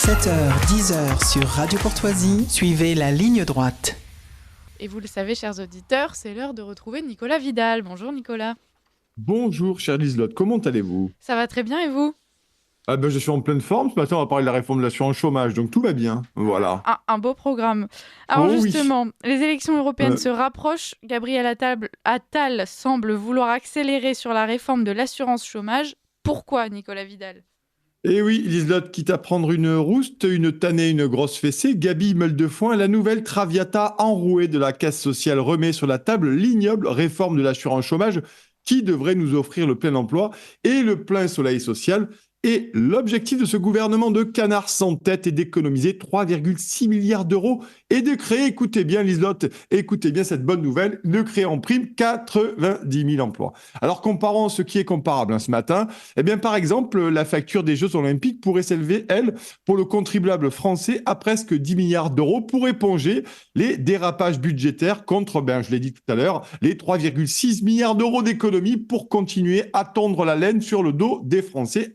7h, 10h sur Radio Courtoisie, suivez la ligne droite. Et vous le savez, chers auditeurs, c'est l'heure de retrouver Nicolas Vidal. Bonjour Nicolas. Bonjour, chère Liselotte, comment allez-vous? Ça va très bien et vous? Je suis en pleine forme. Ce matin, on va parler de la réforme de l'assurance chômage, donc tout va bien. Voilà. Un beau programme. Alors Oh justement, les élections européennes Euh, se rapprochent. Gabriel Attal semble vouloir accélérer sur la réforme de l'assurance chômage. Pourquoi, Nicolas Vidal? Eh oui, Liselotte, quitte à prendre une rouste, une tannée, une grosse fessée, Gabi Meuldefoin, la nouvelle Traviata enrouée de la casse sociale remet sur la table l'ignoble réforme de l'assurance chômage qui devrait nous offrir le plein emploi et le plein soleil social. Et l'objectif de ce gouvernement de canard sans tête est d'économiser 3,6 milliards d'euros et de créer, écoutez bien Liselotte, écoutez bien cette bonne nouvelle, de créer en prime 90 000 emplois. Alors comparons ce qui est comparable ce matin, eh bien par exemple, la facture des Jeux Olympiques pourrait s'élever, elle, pour le contribuable français à presque 10 milliards d'euros pour éponger les dérapages budgétaires contre, je l'ai dit tout à l'heure, les 3,6 milliards d'euros d'économies pour continuer à tondre la laine sur le dos des Français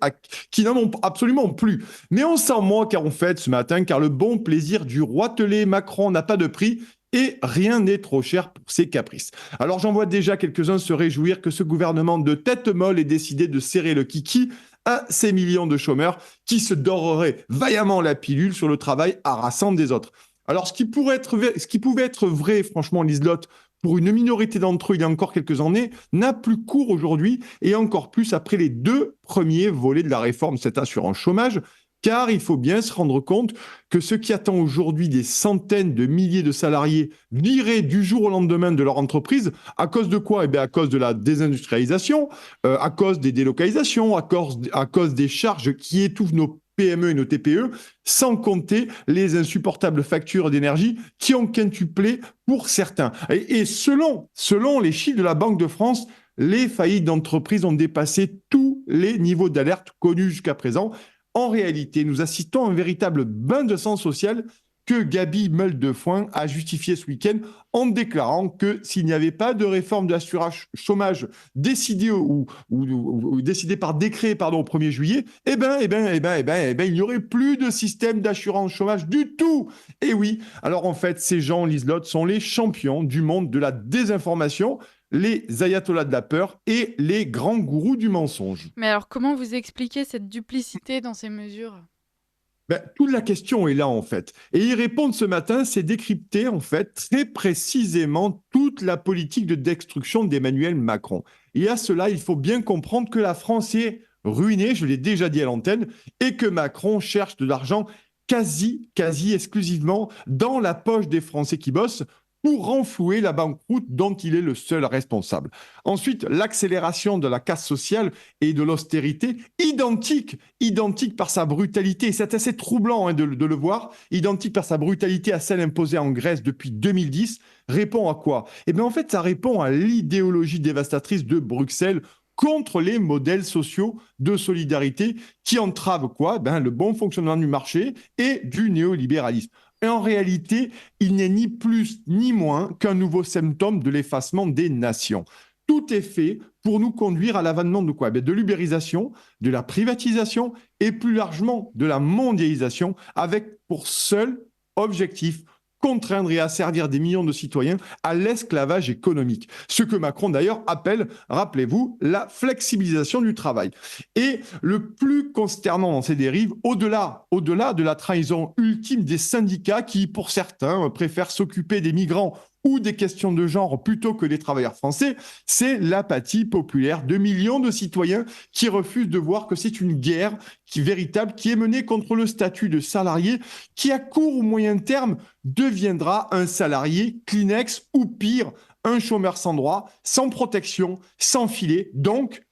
qui n'en ont absolument plus. Mais on s'en moque en fait ce matin, car le bon plaisir du roitelet Macron n'a pas de prix et rien n'est trop cher pour ses caprices. Alors j'en vois déjà quelques-uns se réjouir que ce gouvernement de tête molle ait décidé de serrer le kiki à ces millions de chômeurs qui se doreraient vaillamment la pilule sur le travail harassant des autres. Alors ce qui pouvait être vrai, franchement, Liselotte, pour une minorité d'entre eux il y a encore quelques années, n'a plus cours aujourd'hui et encore plus après les deux premiers volets de la réforme de cette assurance chômage, car il faut bien se rendre compte que ce qui attend aujourd'hui des centaines de milliers de salariés virés du jour au lendemain de leur entreprise, à cause de quoi? À cause de la désindustrialisation, à cause des délocalisations, à cause des charges qui étouffent nos PME et nos TPE, sans compter les insupportables factures d'énergie qui ont quintuplé pour certains. Et selon les chiffres de la Banque de France, les faillites d'entreprises ont dépassé tous les niveaux d'alerte connus jusqu'à présent. En réalité, nous assistons à un véritable bain de sang social que Gabi Meuldefoin a justifié ce week-end en déclarant que s'il n'y avait pas de réforme de l'assurance chômage décidée décidée par décret au 1er juillet, il n'y aurait plus de système d'assurance chômage du tout. Et oui, alors en fait, ces gens, Liselotte, sont les champions du monde de la désinformation, les ayatollahs de la peur et les grands gourous du mensonge. Mais alors comment vous expliquez cette duplicité dans ces mesures? Toute la question est là, en fait. Et y répondre ce matin, c'est décrypter, en fait, très précisément toute la politique de destruction d'Emmanuel Macron. Et à cela, il faut bien comprendre que la France est ruinée, je l'ai déjà dit à l'antenne, et que Macron cherche de l'argent quasi exclusivement dans la poche des Français qui bossent pour renflouer la banqueroute dont il est le seul responsable. Ensuite, l'accélération de la casse sociale et de l'austérité, identique par sa brutalité, et c'est assez troublant de le voir, identique par sa brutalité à celle imposée en Grèce depuis 2010, répond à quoi? En fait, ça répond à l'idéologie dévastatrice de Bruxelles contre les modèles sociaux de solidarité qui entravent quoi? Le bon fonctionnement du marché et du néolibéralisme. Et en réalité, il n'est ni plus ni moins qu'un nouveau symptôme de l'effacement des nations. Tout est fait pour nous conduire à l'avènement de quoi? De l'ubérisation, de la privatisation et plus largement de la mondialisation, avec pour seul objectif contraindre et asservir des millions de citoyens à l'esclavage économique. Ce que Macron d'ailleurs appelle, rappelez-vous, la flexibilisation du travail. Et le plus consternant dans ces dérives, au-delà de la trahison ultime des syndicats qui, pour certains, préfèrent s'occuper des migrants ou des questions de genre plutôt que des travailleurs français, c'est l'apathie populaire de millions de citoyens qui refusent de voir que c'est une guerre véritable qui est menée contre le statut de salarié qui, à court ou moyen terme, deviendra un salarié Kleenex ou pire, un chômeur sans droit, sans protection, sans filet, donc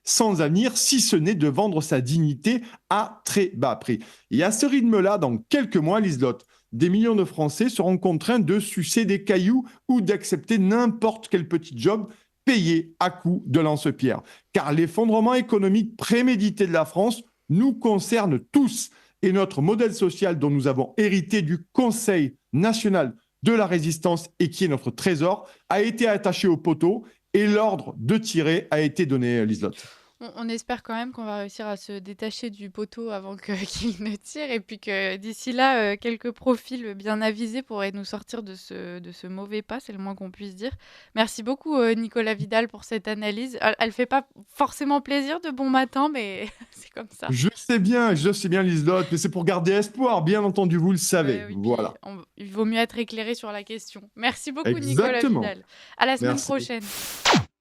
sans avenir, si ce n'est de vendre sa dignité à très bas prix. Et à ce rythme-là, dans quelques mois, Liselotte, des millions de Français seront contraints de sucer des cailloux ou d'accepter n'importe quel petit job payé à coups de lance-pierre. Car l'effondrement économique prémédité de la France nous concerne tous. Et notre modèle social dont nous avons hérité du Conseil national de la résistance et qui est notre trésor a été attaché au poteau et l'ordre de tirer a été donné, Liselotte. On espère quand même qu'on va réussir à se détacher du poteau avant qu'il ne tire et puis que d'ici là, quelques profils bien avisés pourraient nous sortir de ce mauvais pas, c'est le moins qu'on puisse dire. Merci beaucoup, Nicolas Vidal, pour cette analyse. Elle fait pas forcément plaisir de bon matin, mais c'est comme ça. Je sais bien, Liselotte, mais c'est pour garder espoir, bien entendu, vous le savez. Oui, puis Voilà. il vaut mieux être éclairé sur la question. Merci beaucoup, Nicolas Exactement. Vidal. À la semaine Merci. prochaine.